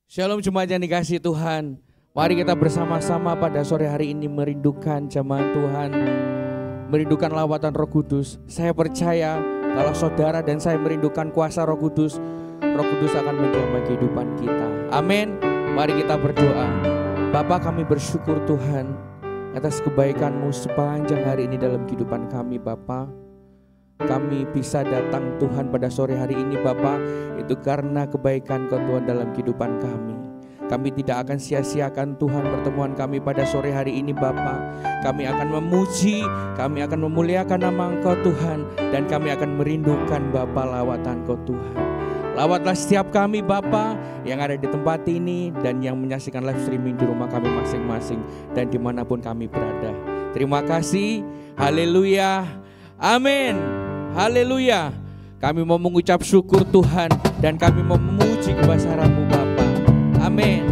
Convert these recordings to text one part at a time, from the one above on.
Shalom jemaat yang dikasihi Tuhan. Mari kita bersama-sama pada sore hari ini merindukan jemaat Tuhan, merindukan lawatan Roh Kudus. Saya percaya kalau saudara dan saya merindukan kuasa Roh Kudus akan menjamah kehidupan kita. Amin. Mari kita berdoa. Bapa, kami bersyukur Tuhan atas kebaikan-Mu sepanjang hari ini dalam kehidupan kami, Bapa. Kami bisa datang Tuhan pada sore hari ini, Bapa, itu karena kebaikan Kau Tuhan dalam kehidupan kami. Kami tidak akan sia-siakan Tuhan pertemuan kami pada sore hari ini, Bapa. Kami akan memuji, kami akan memuliakan nama Engkau Tuhan, dan kami akan merindukan Bapa lawatan Kau Tuhan. Lawatlah setiap kami, Bapa, yang ada di tempat ini dan yang menyaksikan live streaming di rumah kami masing-masing dan dimanapun kami berada. Terima kasih, haleluya, amin. Haleluya. Kami mau mengucap syukur Tuhan dan kami mau memuji kebesaran-Mu Bapa. Amin.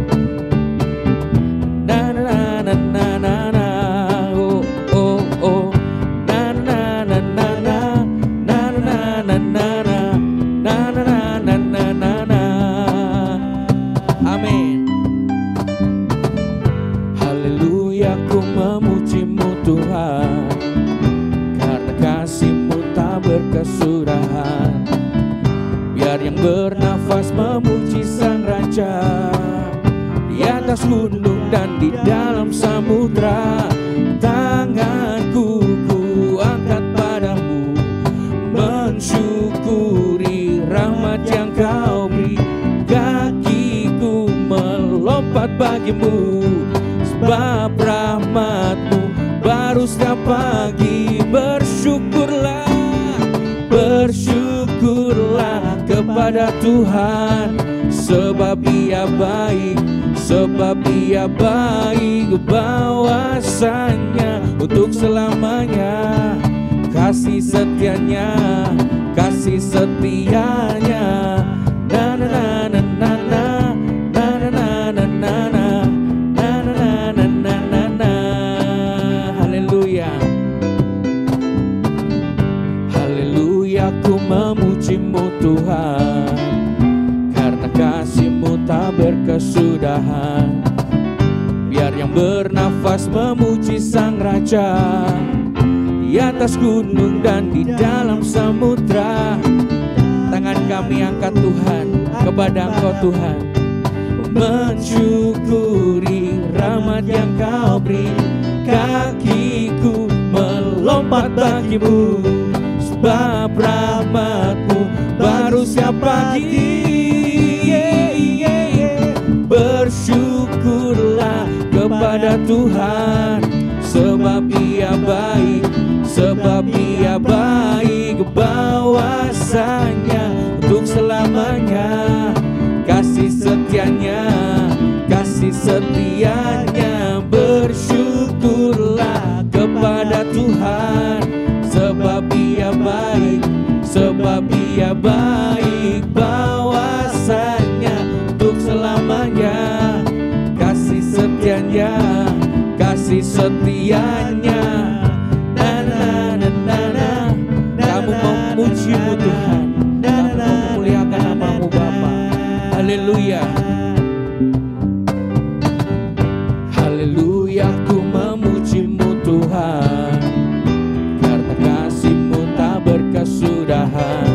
Na na na na na na. Oh oh oh. Na na na na na. Na na na na na. Na na na na na na. Amin. Haleluya, ku memuji-Mu Tuhan, karena kasih-Mu berkesudahan. Biar yang bernafas memuji Sang Raja, di atas gunung dan di dalam samudra. Tanganku ku angkat padamu, mensyukuri rahmat yang Kau beri. Kakiku melompat bagimu, sebab rahmat-Mu baru setiap pagi. Bersyukurlah, bersyukurlah kepada Tuhan, sebab Ia baik, sebab Ia baik. Bahwasanya untuk selamanya kasih setianya, kasih setianya. Na na na na na na na na na na na na na na na. Haleluya. Aku memuji-Mu Tuhan, karena kasih-Mu tak berkesudahan. Biar yang bernafas memuji Sang Raja, di atas gunung dan di dalam samudra. Tangan kami angkat Tuhan kepada Engkau Tuhan, mensyukuri rahmat yang Kau beri. Kakiku melompat bagimu, sebab rahmat-Mu baru setiap pagi. Bersyukurlah kepada Tuhan, sebab Ia baik, sebab Ia baik. Bahwasanya untuk selamanya kasih setianya, kasih setianya. Bersyukurlah kepada Tuhan, sebab Ia baik, sebab Ia baik. Bahwasanya untuk selamanya kasih setianya, kasih setianya. Na na na na na. Kamu memuji-Mu Tuhan, kamu memuliakan nama-Mu Bapa. Haleluya. Haleluya, ku memuji-Mu Tuhan, berkesudahan.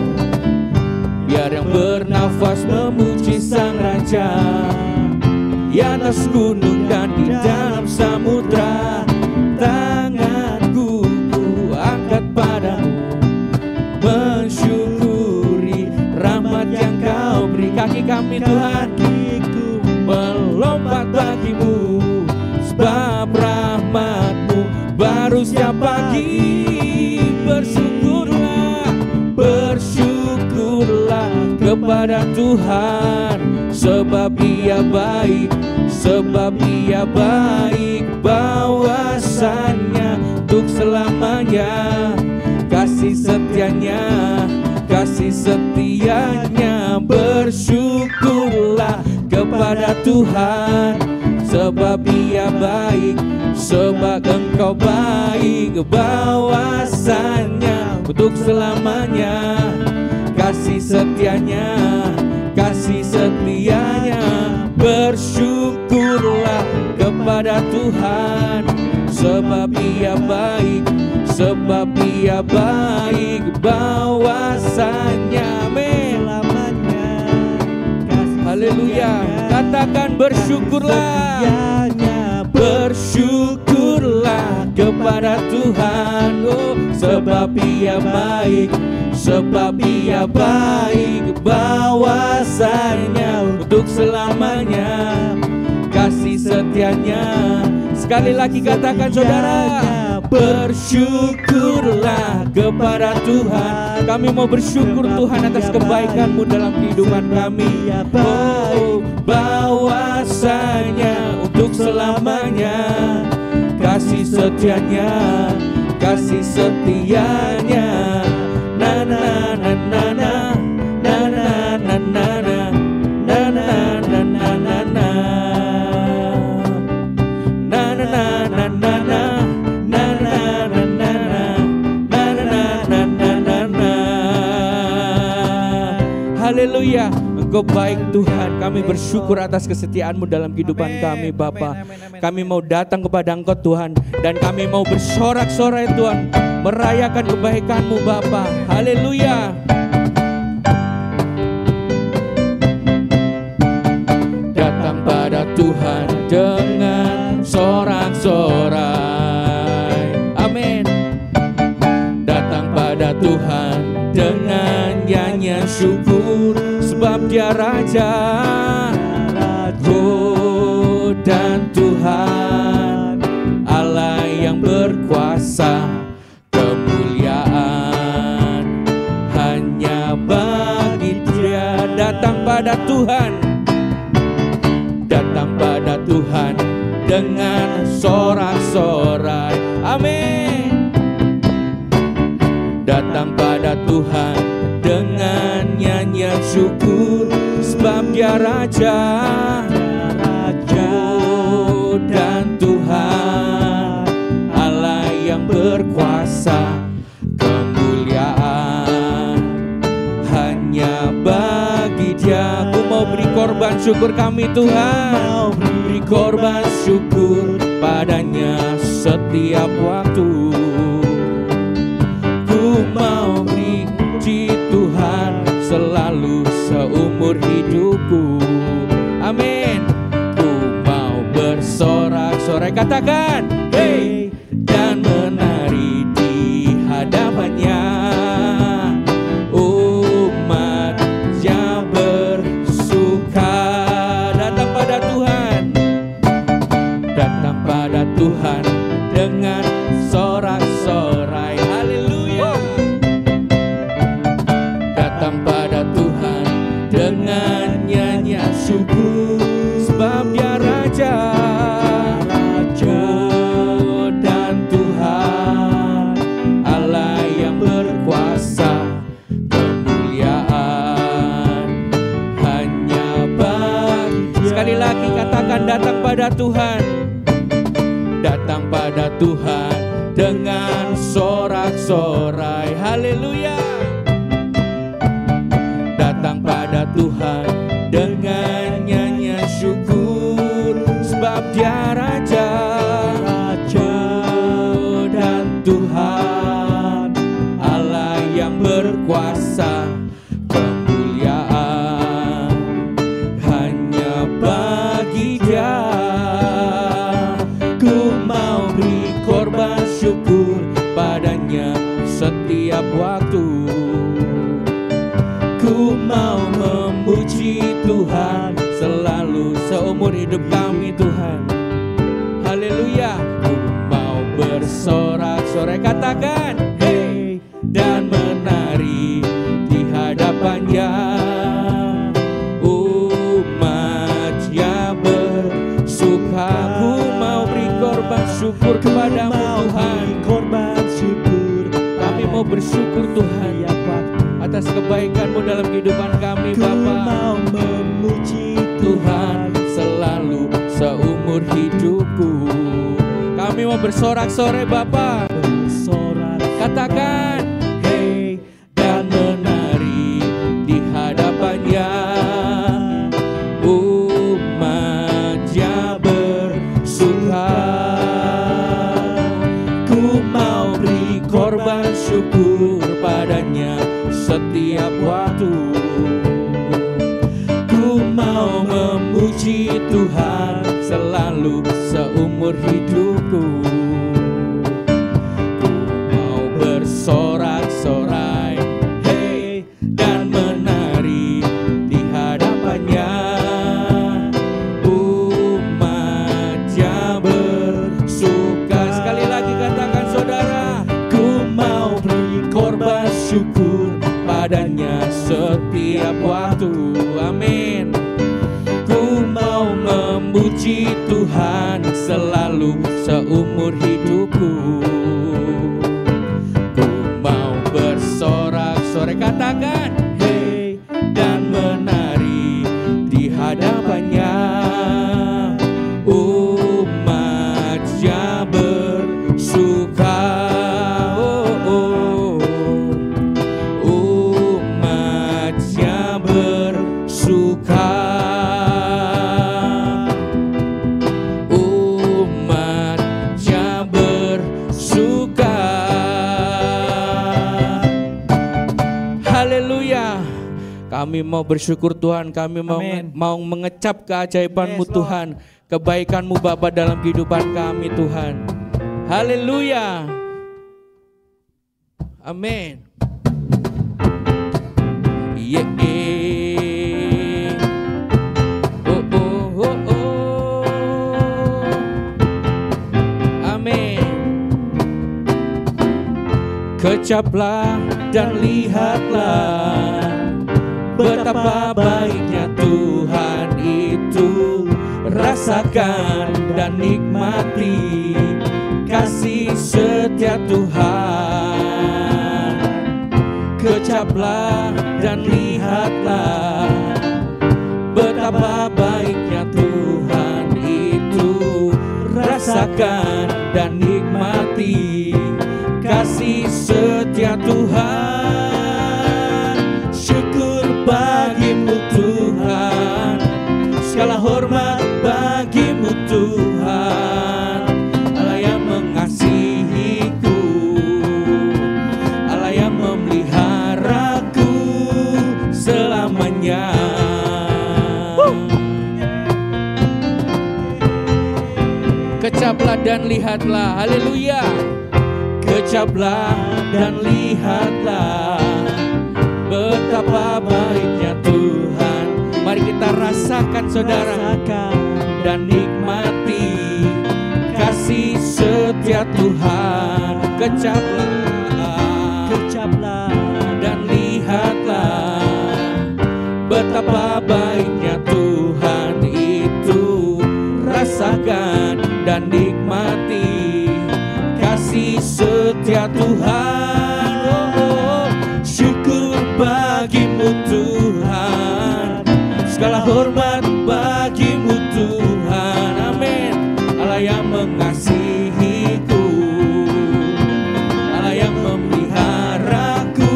Biar yang bernafas memuji Sang Raja, di atas gunung dan di dalam samudra. Tanganku ku angkat padamu, mensyukuri rahmat yang Kau beri. Kaki kami Tuhan, kakiku melompat bagimu, sebab rahmat-Mu baru setiap pagi. Bersyukurlah kepada Tuhan, sebab Ia baik, sebab Ia baik. Bahwasanya untuk selamanya kasih setianya, kasih setianya. Bersyukurlah kepada Tuhan, sebab Ia baik, sebab Engkau baik. Bahwasanya untuk selamanya kasih setianya, kasih setianya. Tuhan, sebab Ia baik, sebab Ia baik, bahwasanya amin. Haleluya. Katakan bersyukurlah, bersyukurlah kepada Tuhan, oh, sebab Ia baik, sebab Ia baik, bahwasanya untuk selamanya kasih setianya. Sekali lagi katakan saudara, bersyukurlah kepada Tuhan. Kami mau bersyukur Tuhan atas kebaikan-Mu dalam kehidupan kami. Oh, bahwasanya untuk selamanya kasih setianya, kasih setianya. Na na na na na na na na na na na na na na na na. Haleluya, Engkau baik Tuhan. Kami bersyukur atas kesetiaan-Mu dalam kehidupan kami Bapa. Kami mau datang kepada Engkau Tuhan, dan kami mau bersorak-sorai Tuhan, merayakan kebaikan-Mu Bapa. Haleluya. Datang pada Tuhan dengan sorak-sorai, amin. Datang pada Tuhan dengan nyanyian syukur, sebab Dia Raja, oh, dan Tuhan Allah yang berkuasa. Kemuliaan hanya bagi Dia. Datang pada Tuhan, datang pada Tuhan dengan sorak-sorai, amin. Datang pada Tuhan dengan nyanyian syukur, sebab Dia Raja, oh, dan Tuhan Allah yang berkuasa. Kemuliaan hanya bagi Dia. Aku mau beri korban syukur kami Tuhan, mau beri korban syukur padanya setiap waktu. Ku mau beri puji Tuhan selalu seumur hidupku, amin. Ku mau bersorak-sorai, katakan hey, dan menari di hadapannya. Umatnya bersuka. Datang pada Tuhan, datang pada Tuhan dengan sorak-sorai, haleluya. Datang pada Tuhan dengan nyanyian syukur, sebab Dia Raja, oh, dan Tuhan Allah yang berkuasa. Kemuliaan hanya bagi. Sekali lagi katakan, datang pada Tuhan, datang pada Tuhan dengan sorak-sorai, haleluya. Datang pada Tuhan dengan nyanyian syukur, sebab Dia Raja, dan Tuhan Allah yang berkuasa. Kemuliaan hanya bagi Dia. Ku mau beri korban syukur padanya setiap waktu. Ku mau memuji Tuhan selalu seumur hidup kami Tuhan. Haleluya. Ku mau bersorak-sorai, katakan hey, dan menari di hadapannya. Umatnya bersuka. Ku mau beri korban syukur kepadamu Tuhan. Korban syukur. Kami mau bersyukur Tuhan atas kebaikan-Mu dalam kehidupan kami Bapa. Ku mau memuji Tuhan selalu seumur hidupku. Kami mau bersorak-sorai Bapa. Katakan hey, dan menari di hadapannya. Umatnya bersuka. memuji Tuhan selalu seumur hidupku. Ku mau bersorak-sorai, hey, dan menari di hadapannya. Umatnya bersuka. Sekali lagi katakan saudara, ku mau beri korban syukur padanya setiap waktu. Amin. Ku mau memuji Tuhan selalu seumur hidupku. Ku mau bersorak-sorai, katakan, hey, dan menari di hadapannya. Umatnya bersuka. Umatnya bersuka. Umatnya bersuka. Haleluya. Kami mau bersyukur Tuhan, kami mau mengecap keajaiban-Mu Tuhan, kebaikan-Mu Bapa dalam kehidupan kami Tuhan. Haleluya. Amin. Yeah. Oh, oh, oh, oh. Amin. Kecaplah dan lihatlah betapa baiknya Tuhan itu. Rasakan dan nikmati kasih setia Tuhan. Kecaplah dan lihatlah betapa baiknya Tuhan itu. Rasakan dan nikmati kasih setia Tuhan. Syukur bagimu Tuhan, segala hormat bagimu Tuhan. Allah yang mengasihiku, Allah yang memeliharaku selamanya. Kecaplah dan lihatlah, haleluya. Kecaplah dan lihatlah betapa baiknya Tuhan. Mari kita rasakan saudara, dan nikmati kasih setia Tuhan. Kecaplah dan lihatlah betapa baiknya Tuhan itu. Rasakan dan nikmati kasih setia Tuhan. Oh, syukur bagimu Tuhan, segala hormat bagimu Tuhan. Amin. Allah yang mengasihiku, Allah yang memeliharaku.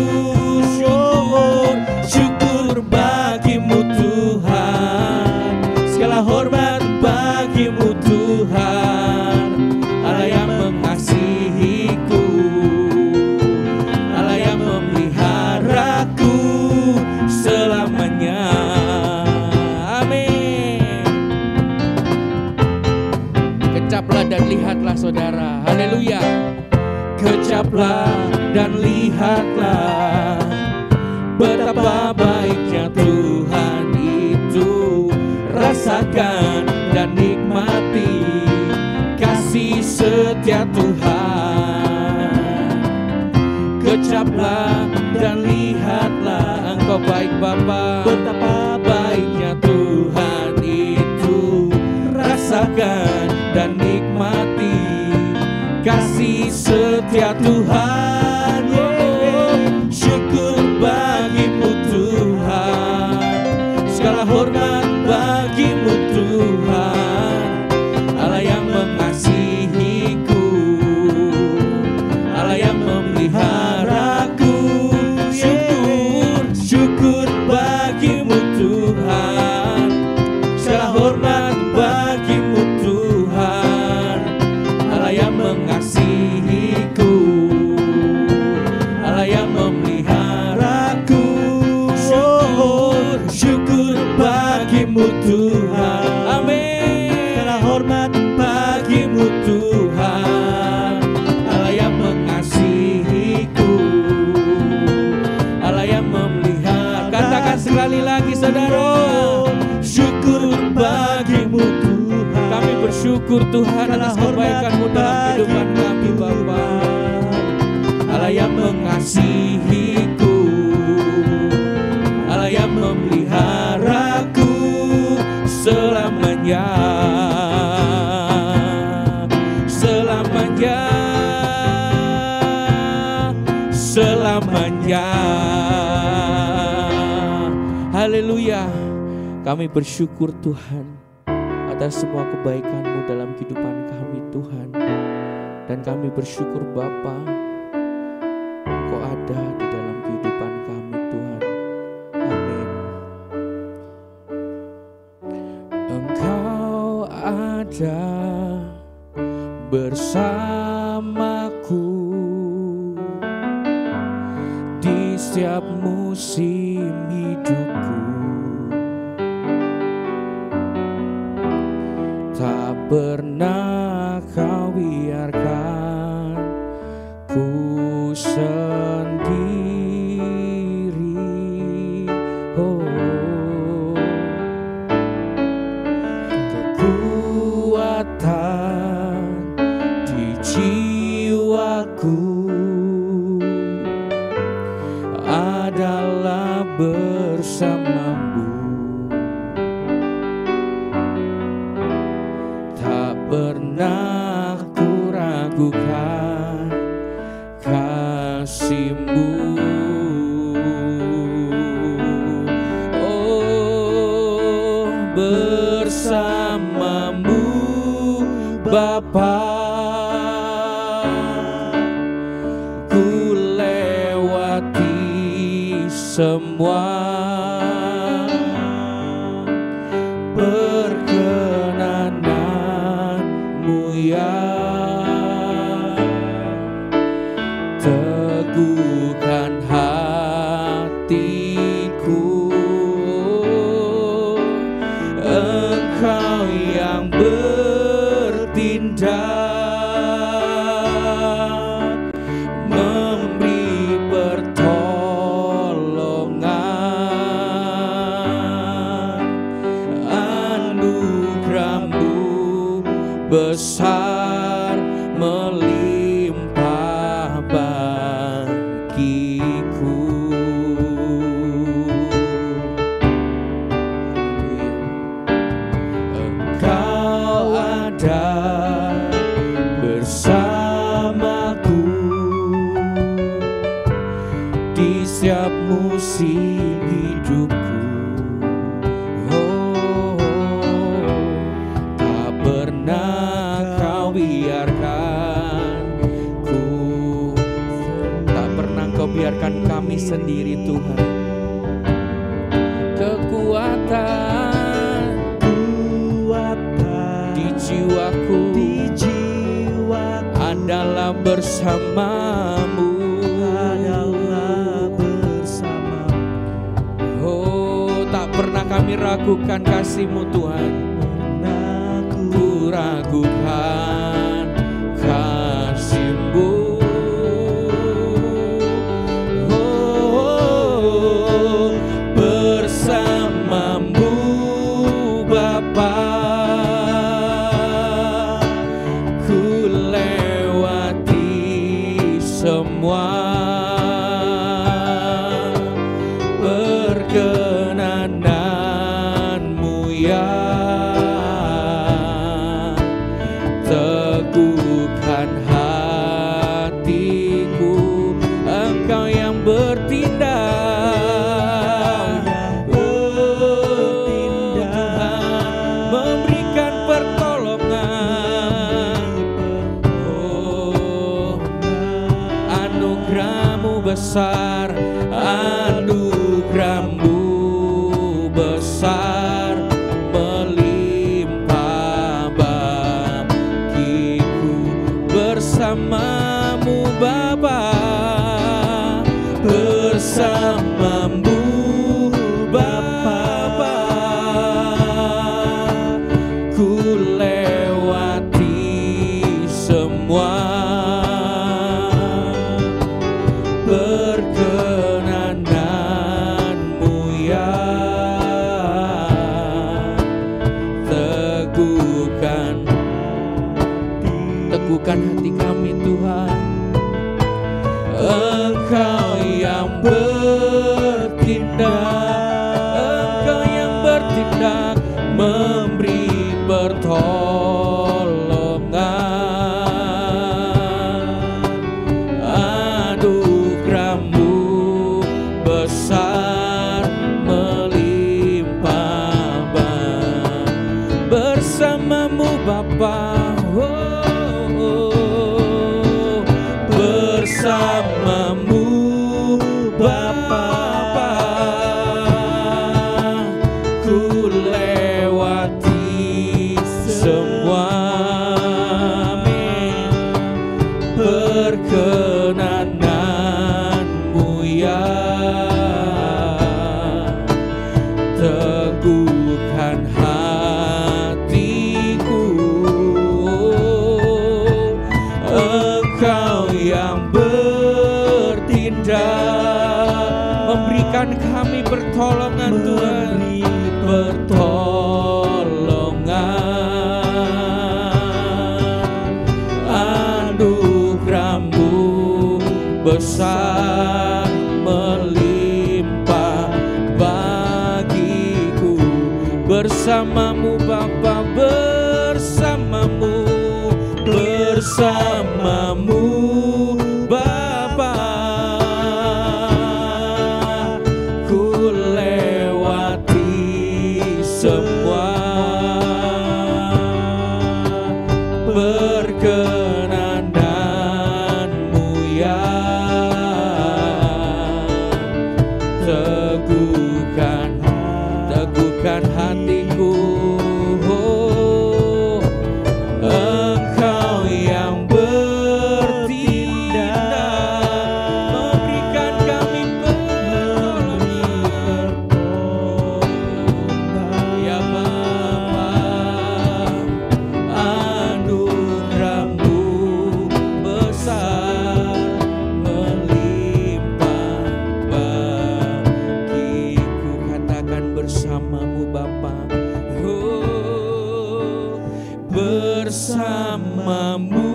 Syukur bagimu Tuhan, segala hormat bagimu Tuhan. Allah yang mengasihiku, Allah yang memeliharaku selamanya. Amin. Kecaplah dan lihatlah saudara, haleluya. Kecaplah dan lihatlah betapa baiknya Tuhan itu. Rasakan dan nikmati kasih setia Tuhan. Kecaplah dan lihatlah, Engkau baik Bapa, betapa baiknya Tuhan itu. Rasakan dan nikmati kasih setia Tuhan. Oh, syukur bagimu Tuhan, segala hormat bagimu Tuhan. Allah yang mengasihiku, Allah yang memeliharaku. Syukur bagimu Tuhan, segala hormat bagimu Tuhan. Allah yang mengasihiku, Allah yang memeliharaku. Syukur bagi Sekali lagi saudara, syukur bagimu Tuhan. kami bersyukur Tuhan atas kebaikan-Mu dalam kehidupan kami Bapa. Allah yang mengasihiku, Allah yang memeliharaku selamanya, selamanya, selamanya. Haleluya. Kami bersyukur Tuhan atas semua kebaikan-Mu dalam kehidupan kami Tuhan. Dan kami bersyukur Bapa, Kau ada di dalam kehidupan kami Tuhan. Amin. Engkau ada bersamaku di setiap musim hidupku. Tak pernah Kau biarkan ku sendiri. Oh, kekuatan di jiwaku adalah bersamamu. Tak pernah ku ragukan kasih-Mu. Oh, bersamamu Bapa, ku lewati semua perkenanan-Mu ya. Teguhkan hatiku, Engkau yang bertindak, memberi pertolongan. Anugerah-Mu besar melimpah bagiku. Engkau ada bersamaku di setiap musim hidupku. Oh, tak pernah Kau biarkan ku, tak pernah Kau biarkan kami sendiri Tuhan. Kekuatan di jiwaku adalah bersamamu. Oh, tak pernah kami ragukan kasih-Mu Tuhan. Ku ragukan kasih-Mu. Oh, bersamamu Bapa, ku lewati semua perkenanan-Mu ya. Teguhkan hatiku, Engkau yang bertindak, Tuhan, memberikan pertolongan. Oh, anugerah-Mu besar, anugerah-Mu besar melimpah bagiku. Bersamamu Bapa, bersamamu Bapa, ku lewati semua perkenanan-Mu ya. teguhkan hati kami Tuhan. Engkau yang bertindak, memberi pertolongan. Anugerah-Mu besar melimpah bersama-Mu Bapa. Bersama-Mu Bapa, ku lewati semua, perkenanan-Mu ya, teguhkan hatiku. Engkau yang memberikan kami pertolongan Tuhan, pertolongan. Anugerah-Mu besar melimpah bagiku. Bersama-Mu Bapa, bersama-Mu Bapa, ku lewati semua, perkenanan-Mu ya, teguhkan hatiku. Engkau yang memberikan kami pertolongan ya Bapa. Anugerah-Mu besar melimpah bagiku. Katakan bersama-Mu Bapa. Bersama-Mu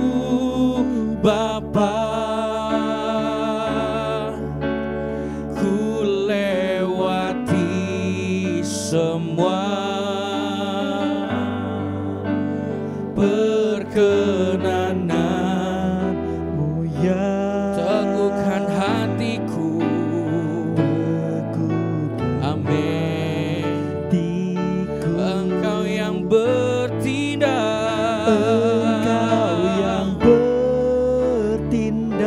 Bapa, ku lewati semua, perkenanan-Mu ya, teguhkan hatiku. Amin. Engkau yang bertindak, Engkau yang bertindak,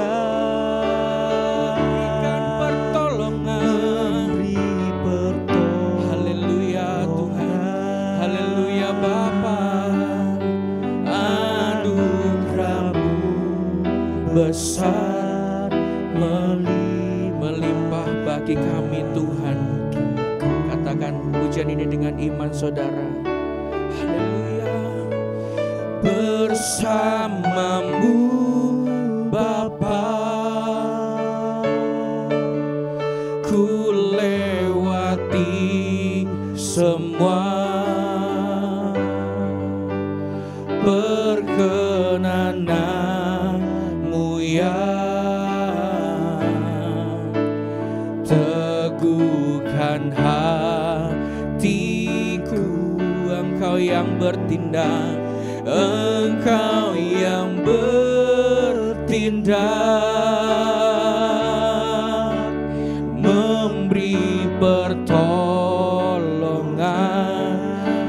berikan pertolongan, haleluya Tuhan, haleluya Bapa. Anugerah-Mu besar melimpah bagi kami Tuhan. Katakan pujian ini dengan iman saudara. Haleluya. Bersama-Mu Bapa, ku lewati semua, perkenanan-Mu ya, teguhkan hatiku. Engkau yang bertindak, Engkau yang bertindak, memberi pertolongan.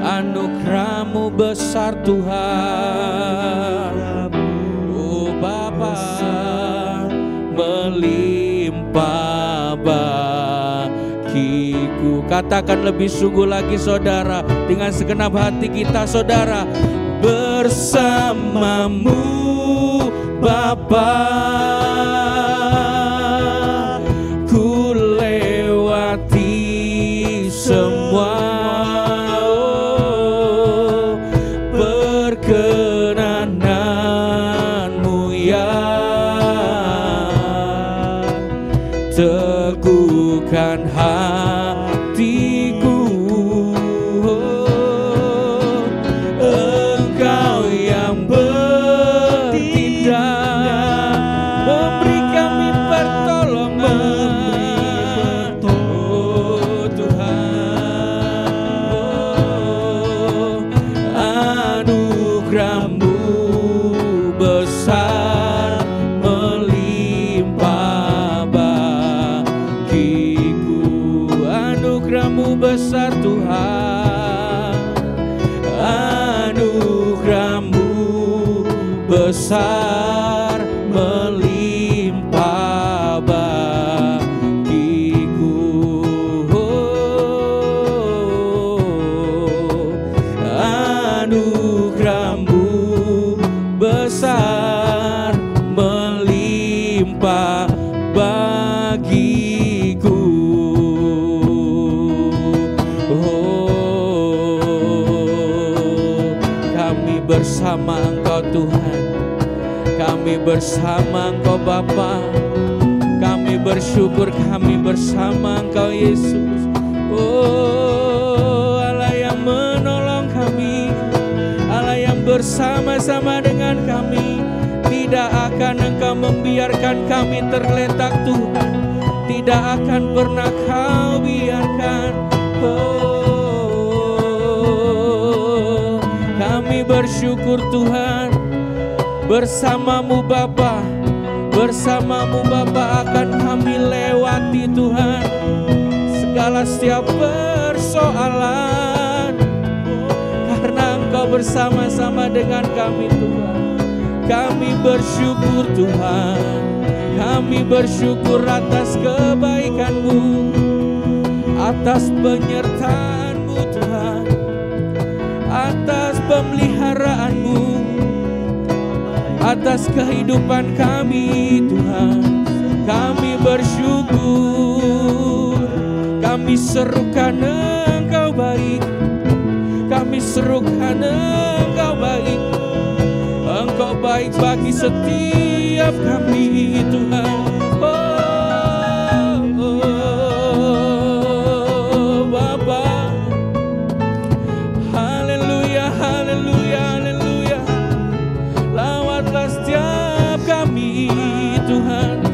Anugerah-Mu besar Tuhan, oh Bapa, melimpah bagiku. Katakan lebih sungguh lagi saudara, dengan segenap hati kita saudara. Bersama-Mu Bapa, ku lewati semua, perkenanan-Mu ya, teguhkan hatiku. Engkau yang bertindak, Tuhan, anugerah-Mu besar melimpah bagiku. Anugerah-Mu besar melimpah bagiku. Kami bersama Engkau Tuhan, kami bersama Engkau Bapa, kami bersyukur kami bersama Engkau Yesus. Oh Allah yang menolong kami, Allah yang bersama-sama dengan kami. Tidak akan Engkau membiarkan kami terletak Tuhan, tidak akan pernah Kau biarkan. Oh, kami bersyukur Tuhan, bersama-Mu Bapa, bersama-Mu Bapa akan kami lewati Tuhan segala setiap persoalan, karena Engkau bersama-sama dengan kami Tuhan. Kami bersyukur Tuhan, kami bersyukur atas kebaikan-Mu, atas penyertaan-Mu Tuhan, atas pemeliharaan-Mu, atas kehidupan kami Tuhan. Kami bersyukur, kami serukan Engkau baik, kami serukan Engkau baik. Engkau baik bagi setiap kami Tuhan. Oh Bapa, haleluya, haleluya, haleluya. Lawatlah setiap kami Tuhan,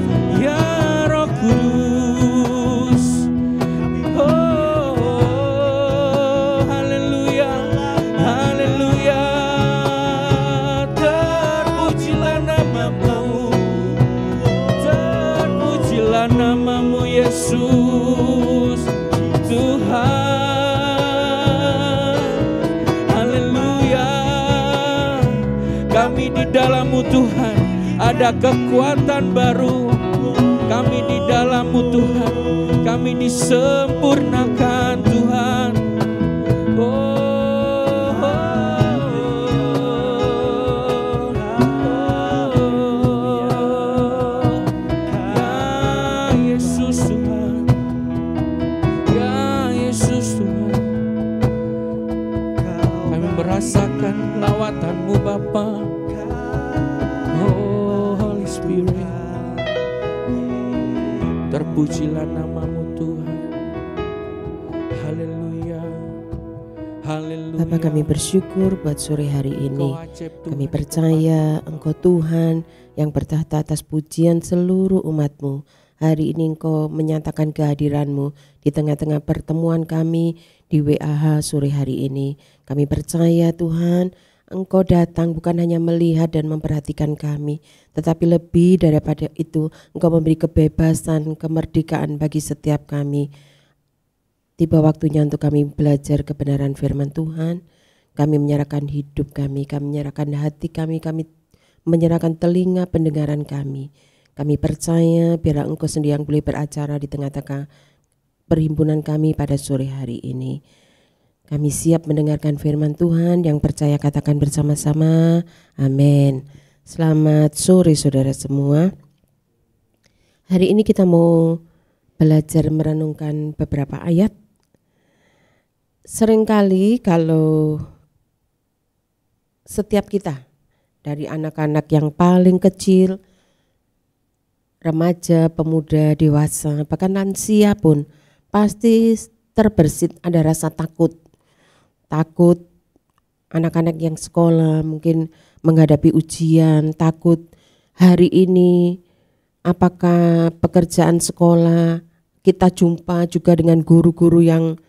ya Roh Kudus. Oh haleluya, haleluya. Nama-Mu Yesus Tuhan, haleluya. Kami di dalam-Mu Tuhan ada kekuatan baru, kami di dalam-Mu Tuhan kami disempurnakan Tuhan. Rasakan lawatan-Mu Bapa. Oh Holy Spirit, terpujilah nama-Mu Tuhan. Haleluya, haleluya. Bapa, kami bersyukur buat sore hari ini. Kami percaya Engkau Tuhan yang bertahta atas pujian seluruh umat-Mu. Hari ini Engkau menyatakan kehadiran-Mu di tengah-tengah pertemuan kami di WAH sore hari ini. Kami percaya Tuhan, Engkau datang bukan hanya melihat dan memperhatikan kami, tetapi lebih daripada itu, Engkau memberi kebebasan, kemerdekaan bagi setiap kami. Tiba waktunya untuk kami belajar kebenaran firman Tuhan. Kami menyerahkan hidup kami menyerahkan hati kami menyerahkan telinga pendengaran kami. Kami percaya biarlah Engkau sendiri yang boleh beracara di tengah-tengah perhimpunan kami pada sore hari ini. Kami siap mendengarkan firman Tuhan. Yang percaya katakan bersama-sama, amin. Selamat sore saudara semua. Hari ini kita mau belajar merenungkan beberapa ayat. Seringkali kalau setiap kita, dari anak-anak yang paling kecil, remaja, pemuda, dewasa, bahkan lansia pun pasti terbersit ada rasa takut. Takut anak-anak yang sekolah mungkin menghadapi ujian, takut hari ini apakah pekerjaan sekolah kita jumpa juga dengan guru-guru yang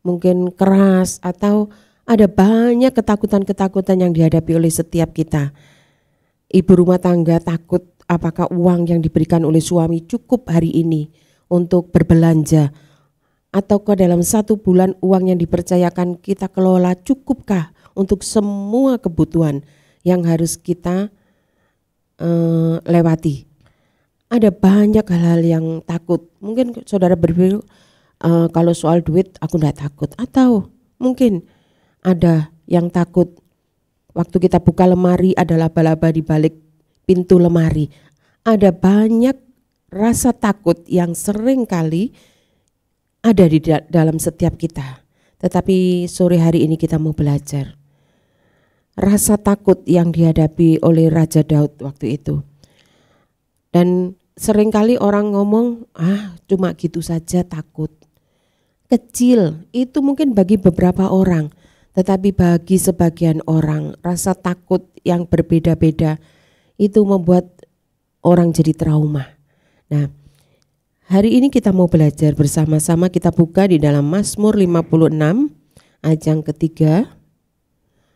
mungkin keras, atau ada banyak ketakutan-ketakutan yang dihadapi oleh setiap kita. Ibu rumah tangga takut apakah uang yang diberikan oleh suami cukup hari ini untuk berbelanja, Ataukah dalam 1 bulan uang yang dipercayakan kita kelola cukupkah untuk semua kebutuhan yang harus kita lewati? Ada banyak hal-hal yang takut. Mungkin saudara berpikir kalau soal duit aku enggak takut. Atau mungkin ada yang takut waktu kita buka lemari ada laba-laba di balik pintu lemari. Ada banyak rasa takut yang sering kali ada di dalam setiap kita. Tetapi sore hari ini kita mau belajar rasa takut yang dihadapi oleh Raja Daud waktu itu. Dan seringkali orang ngomong, cuma gitu saja takut. Kecil, itu mungkin bagi beberapa orang. Tetapi bagi sebagian orang, rasa takut yang berbeda-beda itu membuat orang jadi trauma. Nah, hari ini kita mau belajar bersama-sama, kita buka di dalam Mazmur 56 ayat yang ketiga.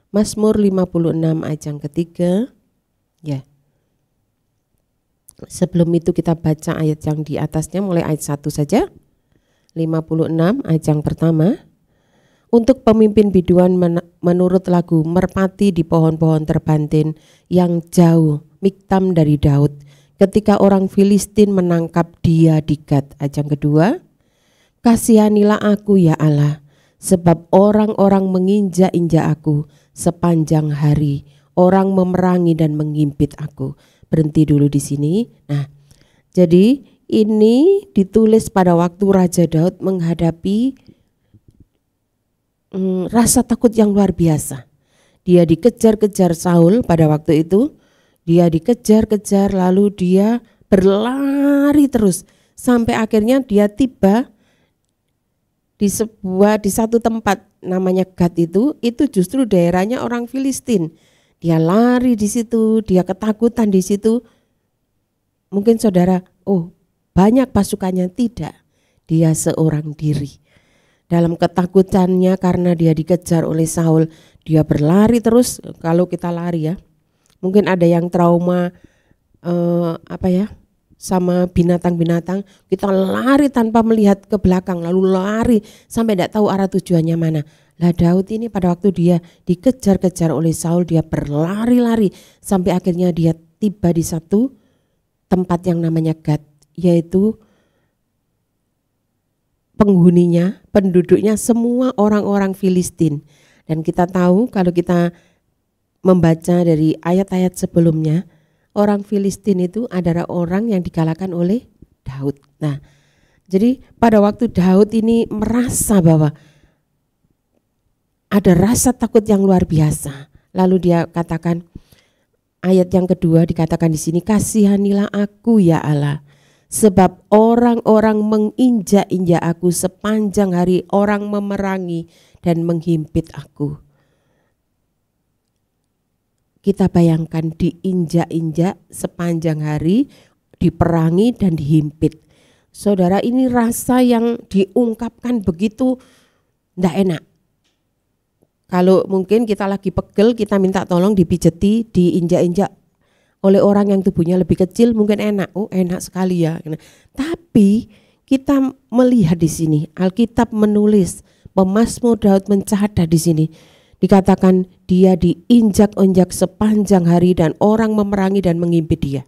Mazmur 56 ayat yang ketiga. Ya. Sebelum itu kita baca ayat yang di atasnya, mulai ayat 1 saja. 56 ayat yang pertama. Untuk pemimpin biduan menurut lagu merpati di pohon-pohon terbantin yang jauh, Miktam dari Daud. Ketika orang Filistin menangkap dia di Gat. Ayat yang kedua. Kasihanilah aku ya Allah, sebab orang-orang menginjak-injak aku sepanjang hari. Orang memerangi dan menghimpit aku. Berhenti dulu di sini. Nah, jadi ini ditulis pada waktu Raja Daud menghadapi rasa takut yang luar biasa. Dia dikejar-kejar Saul pada waktu itu. Dia dikejar-kejar lalu dia berlari terus sampai akhirnya dia tiba di satu tempat namanya Gat itu justru daerahnya orang Filistin. Dia lari di situ, dia ketakutan di situ. Mungkin saudara, banyak pasukannya, tidak. Dia seorang diri. Dalam ketakutannya karena dia dikejar oleh Saul, dia berlari terus. Kalau kita lari ya, mungkin ada yang trauma sama binatang-binatang, kita lari tanpa melihat ke belakang, lalu lari sampai tidak tahu arah tujuannya mana. Lah Daud ini pada waktu dia dikejar-kejar oleh Saul, dia berlari-lari sampai akhirnya dia tiba di satu tempat yang namanya Gat, yaitu penghuninya, penduduknya semua orang-orang Filistin. Dan kita tahu kalau kita membaca dari ayat-ayat sebelumnya, orang Filistin itu adalah orang yang dikalahkan oleh Daud. Nah, jadi pada waktu Daud ini merasa bahwa ada rasa takut yang luar biasa. Lalu dia katakan, ayat yang kedua dikatakan di sini, kasihanilah aku ya Allah, sebab orang-orang menginjak-injak aku sepanjang hari, orang memerangi dan menghimpit aku. Kita bayangkan diinjak-injak sepanjang hari, diperangi dan dihimpit. Saudara, ini rasa yang diungkapkan begitu tidak enak. Kalau mungkin kita lagi pegel, kita minta tolong dipijeti, diinjak-injak oleh orang yang tubuhnya lebih kecil, mungkin enak. Enak sekali ya. Tapi kita melihat di sini, Alkitab menulis, pemazmur Daud mencatat di sini. Dikatakan dia diinjak-injak sepanjang hari dan orang memerangi dan menghimpit dia.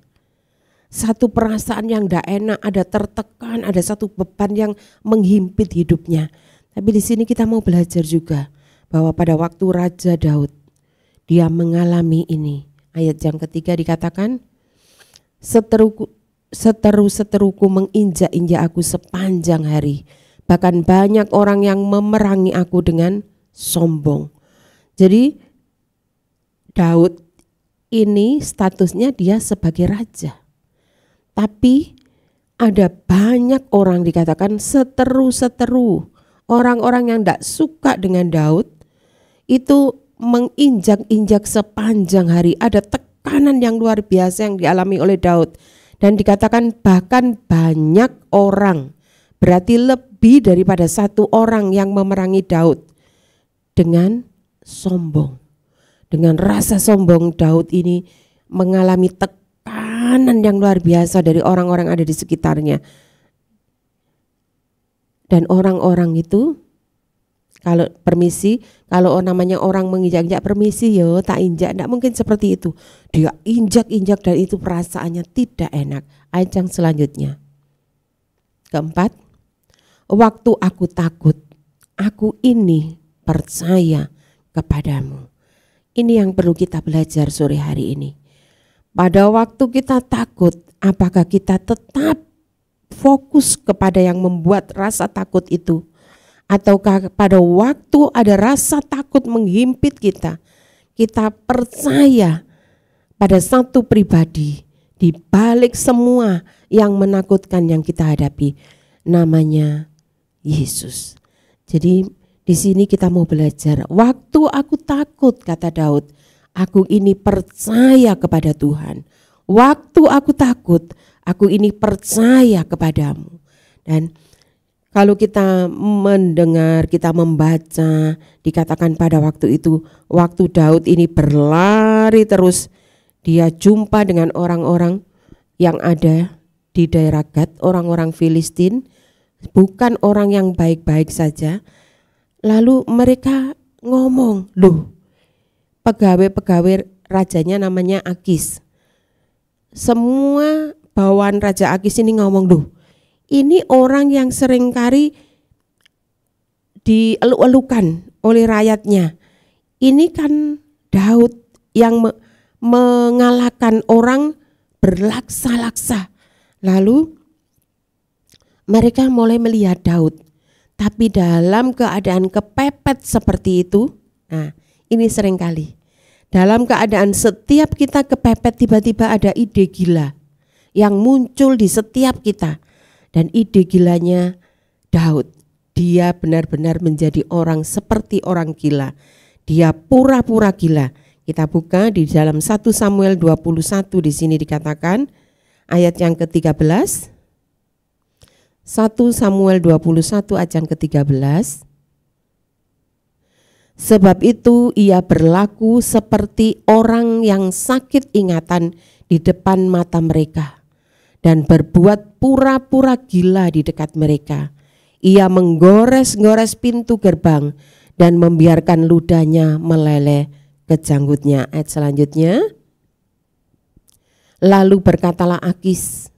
Satu perasaan yang tidak enak, ada tertekan, ada satu beban yang menghimpit hidupnya. Tapi di sini kita mau belajar juga bahwa pada waktu Raja Daud dia mengalami ini. Ayat yang ketiga dikatakan, seteru-seteruku menginjak-injak aku sepanjang hari. Bahkan banyak orang yang memerangi aku dengan sombong. Jadi Daud ini statusnya dia sebagai raja. Tapi ada banyak orang dikatakan seteru-seteru. Orang-orang yang tidak suka dengan Daud itu menginjak-injak sepanjang hari. Ada tekanan yang luar biasa yang dialami oleh Daud. Dan dikatakan bahkan banyak orang, berarti lebih daripada satu orang yang memerangi Daud dengan sombong. Dengan rasa sombong Daud ini mengalami tekanan yang luar biasa dari orang-orang ada di sekitarnya. Dan orang-orang itu kalau permisi, kalau namanya orang menginjak-injak permisi, yo tak injak, tidak mungkin seperti itu. Dia injak-injak dan itu perasaannya tidak enak. Ayat yang selanjutnya. Keempat, waktu aku takut, aku ini percaya kepadamu. Ini yang perlu kita belajar sore hari ini. Pada waktu kita takut, apakah kita tetap fokus kepada yang membuat rasa takut itu? Ataukah pada waktu ada rasa takut menghimpit kita, kita percaya pada satu pribadi di balik semua yang menakutkan yang kita hadapi, namanya Yesus. Jadi di sini kita mau belajar, waktu aku takut, kata Daud, aku ini percaya kepada Tuhan. Waktu aku takut, aku ini percaya kepadamu. Dan kalau kita mendengar, kita membaca, dikatakan pada waktu itu, waktu Daud ini berlari terus, dia jumpa dengan orang-orang yang ada di daerah Gad, orang-orang Filistin, bukan orang yang baik-baik saja. Lalu mereka ngomong, loh, pegawai-pegawai rajanya namanya Akis. Semua bawaan Raja Akis ini ngomong, loh, ini orang yang seringkali dieluk-elukan oleh rakyatnya. Ini kan Daud yang mengalahkan orang berlaksa-laksa. Lalu mereka mulai melihat Daud, tapi dalam keadaan kepepet seperti itu. Nah, ini seringkali dalam keadaan setiap kita kepepet, tiba-tiba ada ide gila yang muncul di setiap kita. Dan ide gilanya Daud, dia benar-benar menjadi orang seperti orang gila. Dia pura-pura gila. Kita buka di dalam 1 Samuel 21, di sini dikatakan ayat yang ke-13. 1 Samuel 21 ayat yang ke-13. Sebab itu ia berlaku seperti orang yang sakit ingatan di depan mata mereka, dan berbuat pura-pura gila di dekat mereka. Ia menggores-gores pintu gerbang dan membiarkan ludahnya meleleh ke janggutnya. Ayat selanjutnya. Lalu berkatalah Akis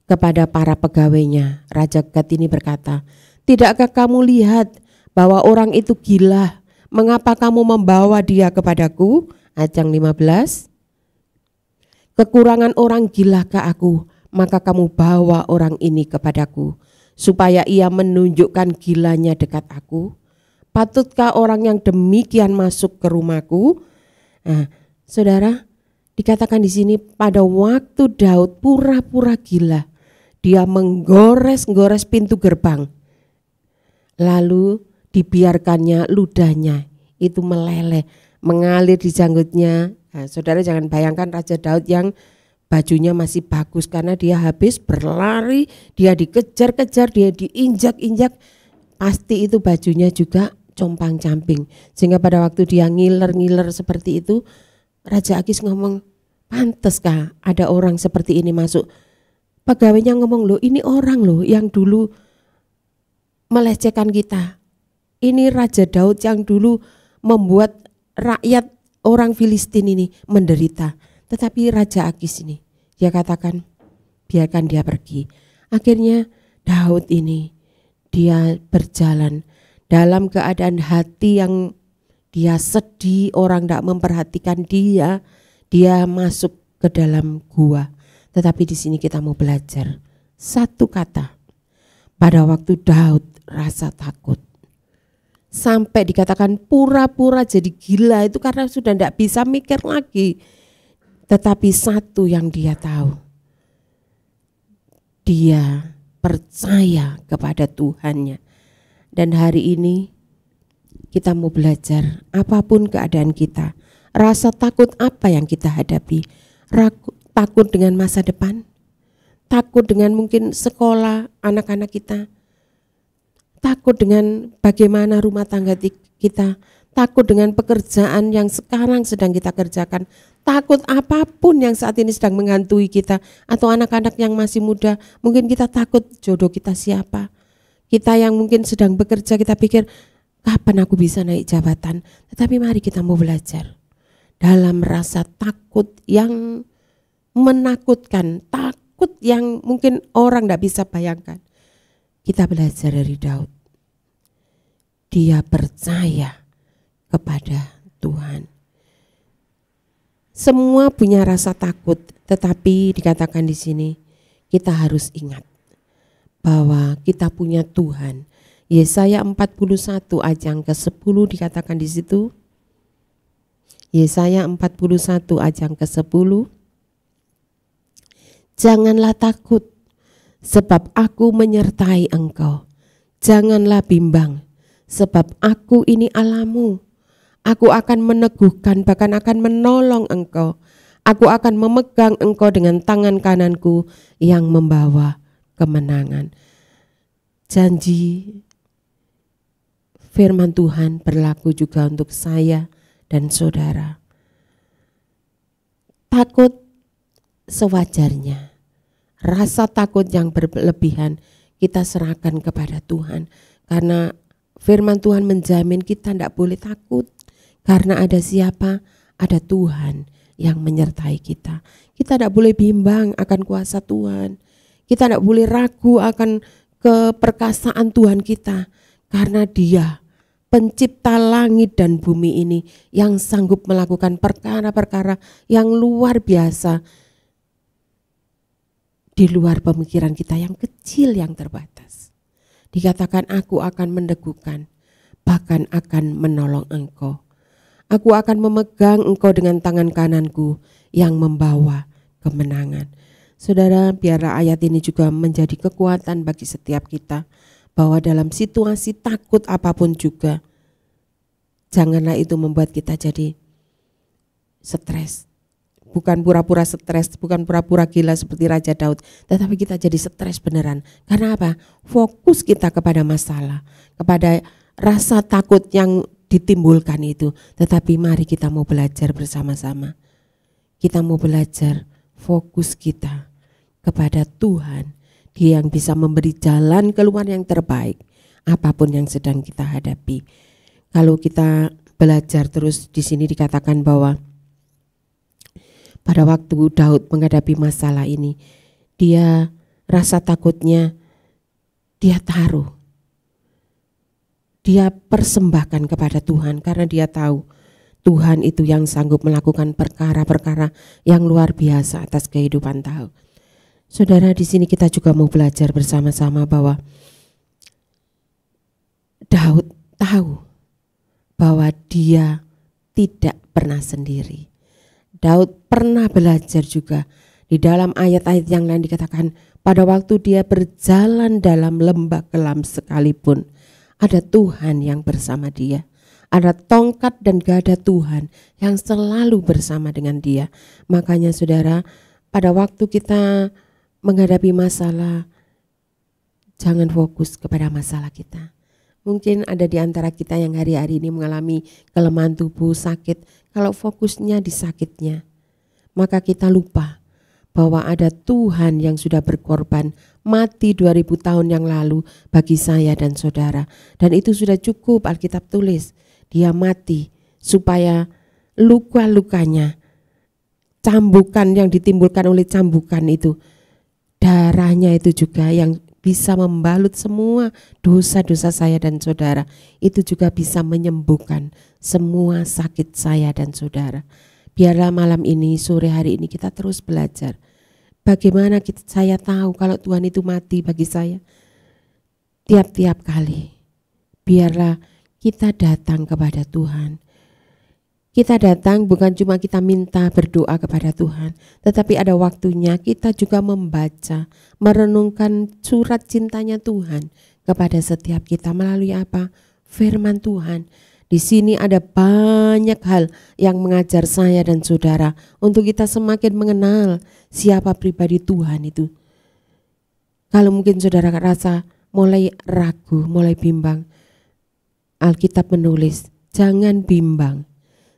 kepada para pegawainya. Raja Gad ini berkata, tidakkah kamu lihat bahwa orang itu gila? Mengapa kamu membawa dia kepadaku? Ayat yang 15. Kekurangan orang gilakah aku? Maka kamu bawa orang ini kepadaku, supaya ia menunjukkan gilanya dekat aku. Patutkah orang yang demikian masuk ke rumahku? Nah, saudara, dikatakan di sini pada waktu Daud pura-pura gila, dia menggores-gores pintu gerbang, lalu dibiarkannya ludahnya itu meleleh, mengalir di janggutnya. Nah, saudara jangan bayangkan Raja Daud yang bajunya masih bagus karena dia habis berlari, dia dikejar-kejar, dia diinjak-injak, pasti itu bajunya juga compang-camping. Sehingga pada waktu dia ngiler-ngiler seperti itu, Raja Akis ngomong, pantaskah ada orang seperti ini masuk? Pegawainya ngomong, loh ini orang loh yang dulu melecehkan kita. Ini Raja Daud yang dulu membuat rakyat orang Filistin ini menderita. Tetapi Raja Akis ini, dia katakan, biarkan dia pergi. Akhirnya Daud ini, dia berjalan dalam keadaan hati yang dia sedih, orang tidak memperhatikan dia. Dia masuk ke dalam gua. Tetapi di sini kita mau belajar satu kata. Pada waktu Daud rasa takut, sampai dikatakan pura-pura jadi gila, itu karena sudah tidak bisa mikir lagi. Tetapi satu yang dia tahu, dia percaya kepada Tuhannya. Dan hari ini kita mau belajar, apapun keadaan kita, rasa takut apa yang kita hadapi, takut dengan masa depan, takut dengan mungkin sekolah anak-anak kita, takut dengan bagaimana rumah tangga kita, takut dengan pekerjaan yang sekarang sedang kita kerjakan, takut apapun yang saat ini sedang menghantui kita, atau anak-anak yang masih muda, mungkin kita takut jodoh kita siapa, Kita yang mungkin sedang bekerja, kita pikir kapan aku bisa naik jabatan. Tetapi mari kita mau belajar dalam rasa takut yang menakutkan, takut yang mungkin orang tidak bisa bayangkan. Kita belajar dari Daud. Dia percaya kepada Tuhan. Semua punya rasa takut, tetapi dikatakan di sini kita harus ingat bahwa kita punya Tuhan. Yesaya 41 ayat yang ke-10 dikatakan di situ. Yesaya 41 ayat yang ke-10. Janganlah takut, sebab aku menyertai engkau. Janganlah bimbang, sebab aku ini Allahmu. Aku akan meneguhkan, bahkan akan menolong engkau. Aku akan memegang engkau dengan tangan kananku yang membawa kemenangan. Janji firman Tuhan berlaku juga untuk saya dan saudara. Takut sewajarnya. Rasa takut yang berlebihan kita serahkan kepada Tuhan. Karena firman Tuhan menjamin kita tidak boleh takut. Karena ada siapa? Ada Tuhan yang menyertai kita. Kita tidak boleh bimbang akan kuasa Tuhan. Kita tidak boleh ragu akan keperkasaan Tuhan kita. Karena Dia pencipta langit dan bumi ini yang sanggup melakukan perkara-perkara yang luar biasa di luar pemikiran kita yang kecil, yang terbatas. Dikatakan aku akan meneguhkan, bahkan akan menolong engkau. Aku akan memegang engkau dengan tangan kananku yang membawa kemenangan. Saudara, biarlah ayat ini juga menjadi kekuatan bagi setiap kita, bahwa dalam situasi takut apapun juga, janganlah itu membuat kita jadi stres. Bukan pura-pura stres, bukan pura-pura gila seperti Raja Daud, tetapi kita jadi stres beneran. Karena apa? Fokus kita kepada masalah, kepada rasa takut yang ditimbulkan itu. Tetapi mari kita mau belajar bersama-sama. Kita mau belajar fokus kita kepada Tuhan. Dia yang bisa memberi jalan keluar yang terbaik apapun yang sedang kita hadapi. Kalau kita belajar terus, di sini dikatakan bahwa pada waktu Daud menghadapi masalah ini, dia rasa takutnya dia taruh. Dia persembahkan kepada Tuhan karena dia tahu Tuhan itu yang sanggup melakukan perkara-perkara yang luar biasa atas kehidupan Daud. Saudara, di sini kita juga mau belajar bersama-sama bahwa Daud tahu bahwa dia tidak pernah sendiri. Daud pernah belajar juga di dalam ayat-ayat yang lain dikatakan pada waktu dia berjalan dalam lembah kelam sekalipun, ada Tuhan yang bersama dia. Ada tongkat dan gada Tuhan yang selalu bersama dengan dia. Makanya saudara, pada waktu kita menghadapi masalah, jangan fokus kepada masalah kita. Mungkin ada di antara kita yang hari-hari ini mengalami kelemahan tubuh, sakit. Kalau fokusnya di sakitnya, maka kita lupa bahwa ada Tuhan yang sudah berkorban, mati 2000 tahun yang lalu bagi saya dan saudara. Dan itu sudah cukup, Alkitab tulis. Dia mati supaya luka-lukanya, cambukan yang ditimbulkan oleh cambukan itu, darahnya itu juga yang bisa membalut semua dosa-dosa saya dan saudara. Itu juga bisa menyembuhkan semua sakit saya dan saudara. Biarlah malam ini, sore hari ini kita terus belajar. Bagaimana saya tahu kalau Tuhan itu mati bagi saya? Tiap-tiap kali. Biarlah kita datang kepada Tuhan. Kita datang bukan cuma kita minta berdoa kepada Tuhan, tetapi ada waktunya kita juga membaca, merenungkan surat cintanya Tuhan kepada setiap kita melalui apa? Firman Tuhan. Di sini ada banyak hal yang mengajar saya dan saudara untuk kita semakin mengenal siapa pribadi Tuhan itu. Kalau mungkin saudara rasa mulai ragu, mulai bimbang, Alkitab menulis, jangan bimbang.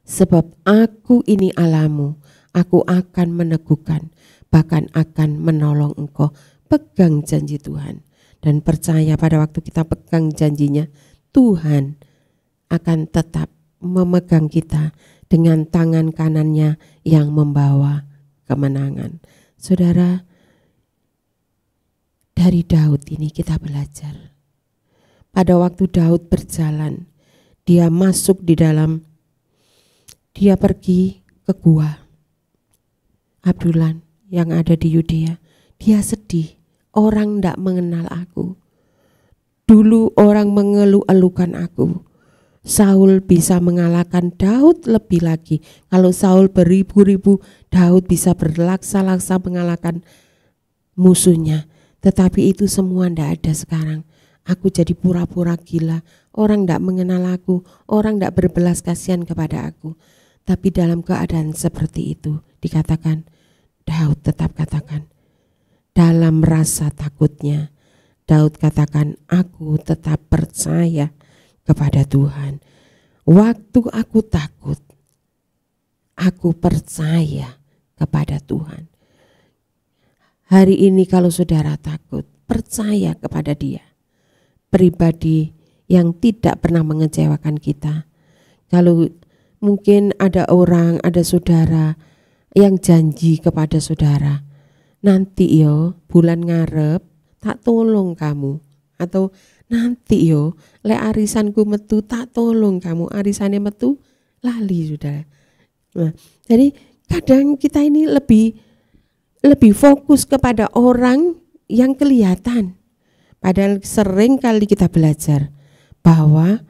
Sebab aku ini Allahmu, aku akan meneguhkan, bahkan akan menolong engkau. Pegang janji Tuhan. dan percaya pada waktu kita pegang janjinya, Tuhan akan tetap memegang kita dengan tangan kanannya yang membawa kemenangan. Saudara, dari Daud ini kita belajar. Pada waktu Daud berjalan, dia pergi ke gua Adulam yang ada di Yudea. Dia sedih, orang tidak mengenal aku. Dulu orang mengeluh-elukan aku. Saul bisa mengalahkan Daud lebih lagi. Kalau Saul beribu-ribu, Daud bisa berlaksa-laksa mengalahkan musuhnya. Tetapi itu semua tidak ada sekarang. Aku jadi pura-pura gila. Orang tidak mengenal aku. Orang tidak berbelas kasihan kepada aku. Tapi dalam keadaan seperti itu dikatakan, Daud tetap katakan, dalam rasa takutnya, Daud katakan, aku tetap percaya kepada Tuhan. Waktu aku takut, aku percaya kepada Tuhan. Hari ini kalau saudara takut, percaya kepada Dia. Pribadi yang tidak pernah mengecewakan kita. Kalau mungkin ada orang, ada saudara yang janji kepada saudara, nanti yo bulan ngarep tak tolong kamu, atau nanti yo le arisanku metu tak tolong kamu, arisannya metu lali saudara. Nah, jadi kadang kita ini lebih fokus kepada orang yang kelihatan, padahal sering kali kita belajar bahwa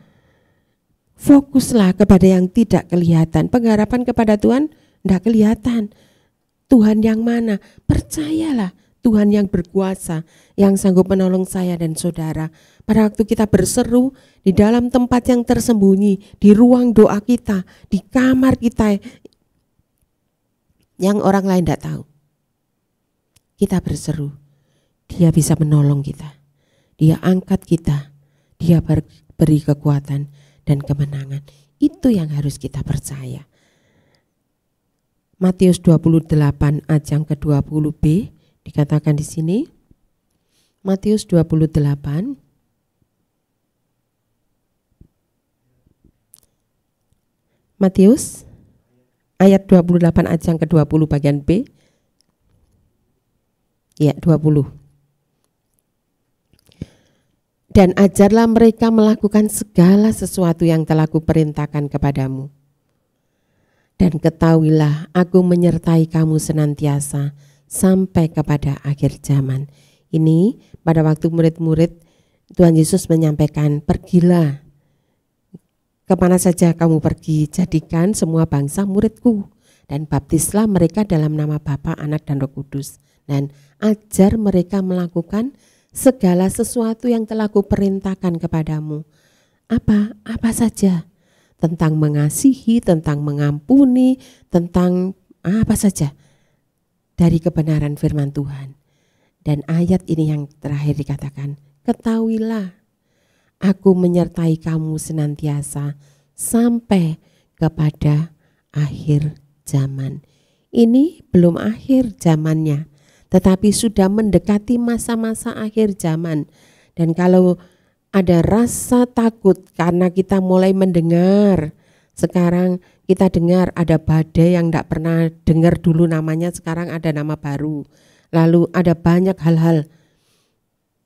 fokuslah kepada yang tidak kelihatan. Pengharapan kepada Tuhan tidak kelihatan. Tuhan yang mana? Percayalah, Tuhan yang berkuasa, yang sanggup menolong saya dan saudara. Pada waktu kita berseru di dalam tempat yang tersembunyi, di ruang doa kita, di kamar kita yang orang lain tidak tahu. Kita berseru, Dia bisa menolong kita. Dia angkat kita, Dia beri kekuatan dan kemenangan. Itu yang harus kita percaya. Matius 28 ayat yang ke-20b dikatakan di sini. Matius 28 Matius ayat 28 ayat yang ke-20 bagian B. Ya, 20. Dan ajarlah mereka melakukan segala sesuatu yang telah kuperintahkan kepadamu. Dan ketahuilah aku menyertai kamu senantiasa sampai kepada akhir zaman. Ini pada waktu murid-murid Tuhan Yesus menyampaikan, pergilah kemana saja kamu pergi, jadikan semua bangsa muridku. Dan baptislah mereka dalam nama Bapa, Anak dan Roh Kudus. Dan ajar mereka melakukan segala sesuatu yang telah kuperintahkan kepadamu. Apa saja. Tentang mengasihi, tentang mengampuni, tentang apa saja dari kebenaran firman Tuhan. Dan ayat ini yang terakhir dikatakan, ketahuilah aku menyertai kamu senantiasa sampai kepada akhir zaman. Ini belum akhir zamannya, tetapi sudah mendekati masa-masa akhir zaman. Dan kalau ada rasa takut karena kita mulai mendengar, sekarang kita dengar ada badai yang tidak pernah dengar dulu namanya, sekarang ada nama baru. Lalu ada banyak hal-hal,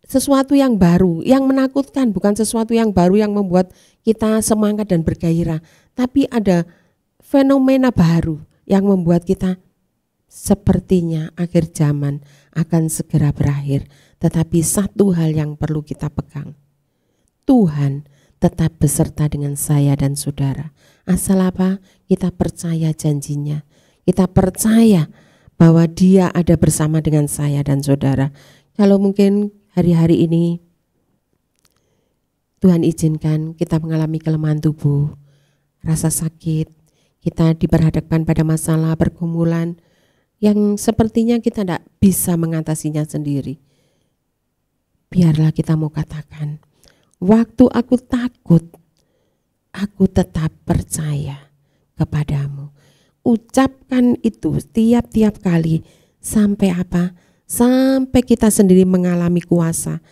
sesuatu yang baru, yang menakutkan, bukan sesuatu yang baru yang membuat kita semangat dan bergairah. Tapi ada fenomena baru yang membuat kita sepertinya akhir zaman akan segera berakhir. Tetapi satu hal yang perlu kita pegang, Tuhan tetap beserta dengan saya dan saudara. Asal apa? Kita percaya janjinya. Kita percaya bahwa Dia ada bersama dengan saya dan saudara. Kalau mungkin hari-hari ini Tuhan izinkan kita mengalami kelemahan tubuh, rasa sakit, kita diperhadapkan pada masalah pergumulan yang sepertinya kita tidak bisa mengatasinya sendiri. Biarlah kita mau katakan, waktu aku takut, aku tetap percaya kepadamu. Ucapkan itu tiap-tiap kali sampai apa? Sampai kita sendiri mengalami kuasa.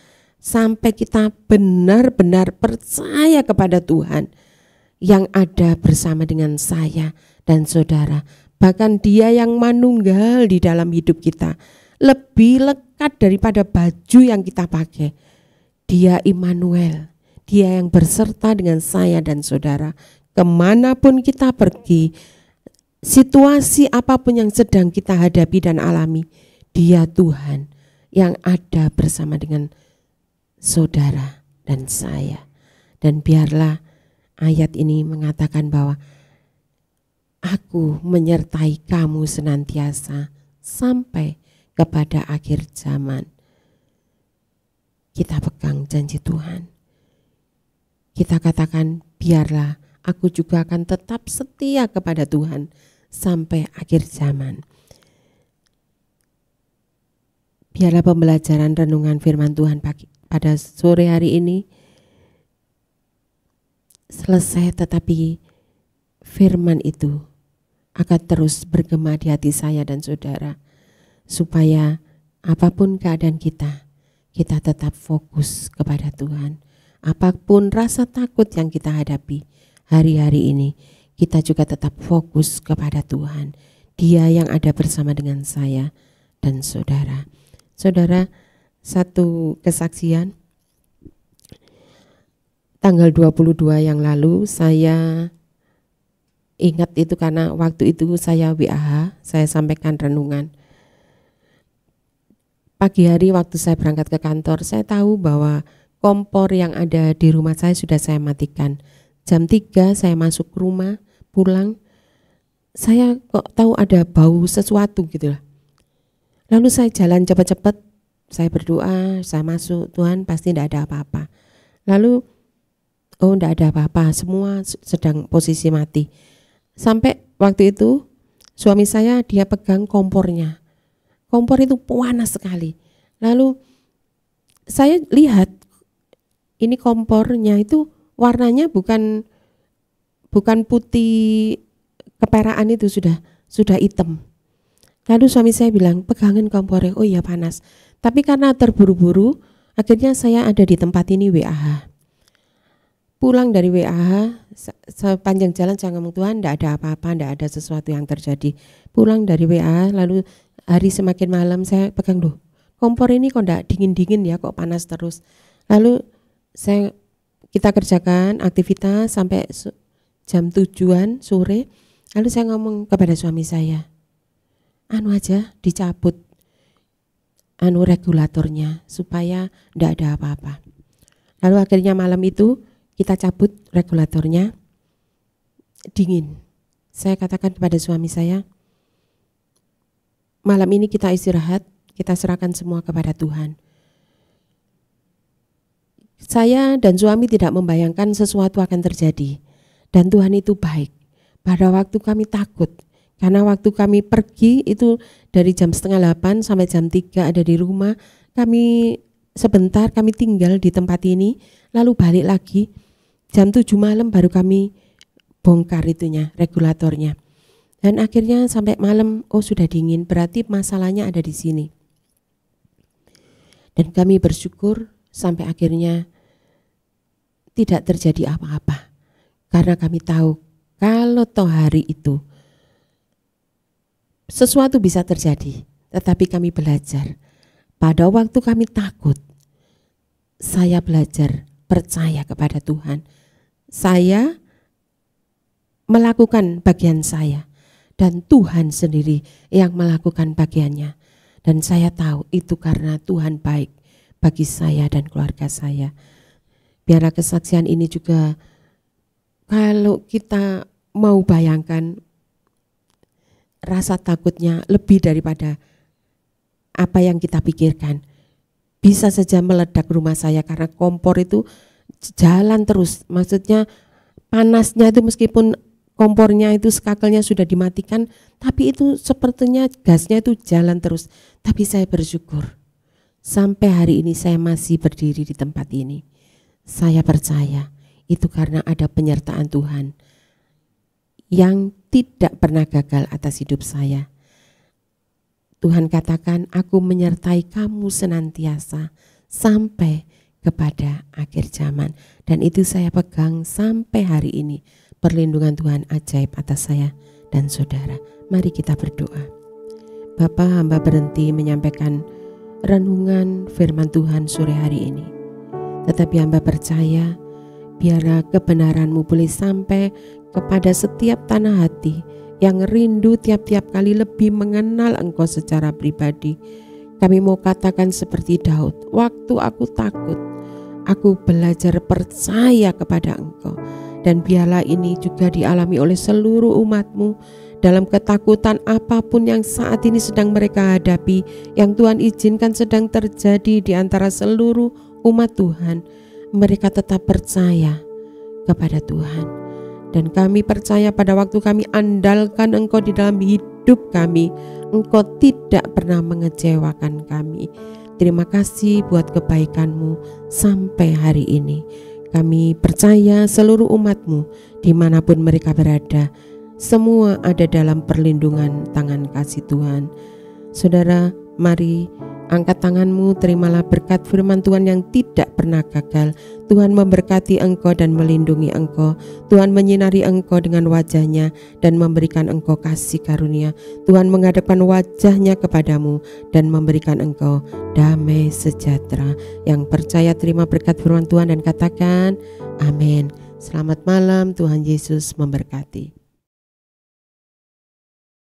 sampai kita benar-benar percaya kepada Tuhan yang ada bersama dengan saya dan saudara. Bahkan Dia yang manunggal di dalam hidup kita, lebih lekat daripada baju yang kita pakai. Dia Immanuel, Dia yang berserta dengan saya dan saudara. Kemanapun kita pergi, situasi apapun yang sedang kita hadapi dan alami, Dia Tuhan yang ada bersama dengan saudara dan saya. Dan biarlah ayat ini mengatakan bahwa Aku menyertai kamu senantiasa sampai kepada akhir zaman. Kita pegang janji Tuhan. Kita katakan, biarlah aku juga akan tetap setia kepada Tuhan sampai akhir zaman. Biarlah pembelajaran renungan firman Tuhan pada sore hari ini selesai, tetapi firman itu akan terus bergema di hati saya dan saudara, supaya apapun keadaan kita tetap fokus kepada Tuhan. Apapun rasa takut yang kita hadapi hari-hari ini, kita juga tetap fokus kepada Tuhan. Dia yang ada bersama dengan saya dan saudara. Saudara, satu kesaksian. Tanggal 22 yang lalu saya ingat itu karena waktu itu saya WAH, saya sampaikan renungan. Pagi hari waktu saya berangkat ke kantor, saya tahu bahwa kompor yang ada di rumah saya sudah saya matikan. Jam 3 saya masuk rumah, pulang, saya kok tahu ada bau sesuatu gitu lah. Lalu saya jalan cepat-cepat, saya berdoa, saya masuk, Tuhan pasti tidak ada apa-apa. Lalu, oh tidak ada apa-apa, semua sedang posisi mati. Sampai waktu itu suami saya dia pegang kompornya. Kompor itu panas sekali. Lalu saya lihat ini kompornya itu warnanya bukan putih keperaan, itu sudah hitam. Lalu suami saya bilang, pegangin kompornya. Oh iya panas. Tapi karena terburu-buru, akhirnya saya ada di tempat ini WAH. Pulang dari WAH, sepanjang jalan saya ngomong, Tuhan tidak ada apa-apa, tidak ada sesuatu yang terjadi. Pulang dari WAH, lalu hari semakin malam saya pegang, loh kompor ini kok tidak dingin-dingin ya, kok panas terus. Lalu kita kerjakan aktivitas sampai jam 7-an sore. Lalu saya ngomong kepada suami saya, anu aja dicabut regulatornya supaya tidak ada apa-apa. Lalu akhirnya malam itu kita cabut regulatornya, dingin. Saya katakan kepada suami saya, malam ini kita istirahat, kita serahkan semua kepada Tuhan. Saya dan suami tidak membayangkan sesuatu akan terjadi. Dan Tuhan itu baik. Pada waktu kami takut, karena waktu kami pergi itu dari jam 7:30 sampai jam 3 ada di rumah, kami sebentar kami tinggal di tempat ini, lalu balik lagi. Jam 7 malam baru kami bongkar itunya, regulatornya. Dan akhirnya sampai malam, oh sudah dingin, berarti masalahnya ada di sini. Dan kami bersyukur sampai akhirnya tidak terjadi apa-apa. Karena kami tahu kalau toh hari itu sesuatu bisa terjadi, tetapi kami belajar. Pada waktu kami takut, saya belajar percaya kepada Tuhan. Saya melakukan bagian saya dan Tuhan sendiri yang melakukan bagiannya. Dan saya tahu itu karena Tuhan baik bagi saya dan keluarga saya. Biarlah kesaksian ini juga, kalau kita mau bayangkan, rasa takutnya lebih daripada apa yang kita pikirkan. Bisa saja meledak rumah saya karena kompor itu jalan terus. Maksudnya panasnya itu meskipun kompornya itu skakelnya sudah dimatikan, tapi itu sepertinya gasnya itu jalan terus. Tapi saya bersyukur sampai hari ini saya masih berdiri di tempat ini. Saya percaya itu karena ada penyertaan Tuhan yang tidak pernah gagal atas hidup saya. Tuhan katakan, aku menyertai kamu senantiasa sampai kepada akhir zaman. Dan itu saya pegang sampai hari ini. Perlindungan Tuhan ajaib atas saya dan saudara. Mari kita berdoa. Bapa, hamba berhenti menyampaikan renungan firman Tuhan sore hari ini. Tetapi hamba percaya biarlah kebenaran-Mu boleh sampai kepada setiap tanah hati yang rindu tiap-tiap kali lebih mengenal Engkau secara pribadi. Kami mau katakan seperti Daud, waktu aku takut, aku belajar percaya kepada Engkau. Dan biarlah ini juga dialami oleh seluruh umat-Mu dalam ketakutan apapun yang saat ini sedang mereka hadapi, yang Tuhan izinkan sedang terjadi di antara seluruh umat Tuhan. Mereka tetap percaya kepada Tuhan. Dan kami percaya pada waktu kami andalkan Engkau di dalam hidup kami, Engkau tidak pernah mengecewakan kami. Terima kasih buat kebaikan-Mu sampai hari ini. Kami percaya seluruh umat-Mu dimanapun mereka berada, semua ada dalam perlindungan tangan kasih Tuhan. Saudara, mari angkat tangan-Mu, terimalah berkat firman Tuhan yang tidak pernah gagal. Tuhan memberkati engkau dan melindungi engkau. Tuhan menyinari engkau dengan wajah-Nya dan memberikan engkau kasih karunia. Tuhan menghadapkan wajah-Nya kepadamu dan memberikan engkau damai sejahtera. Yang percaya terima berkat firman Tuhan dan katakan amin. Selamat malam, Tuhan Yesus memberkati.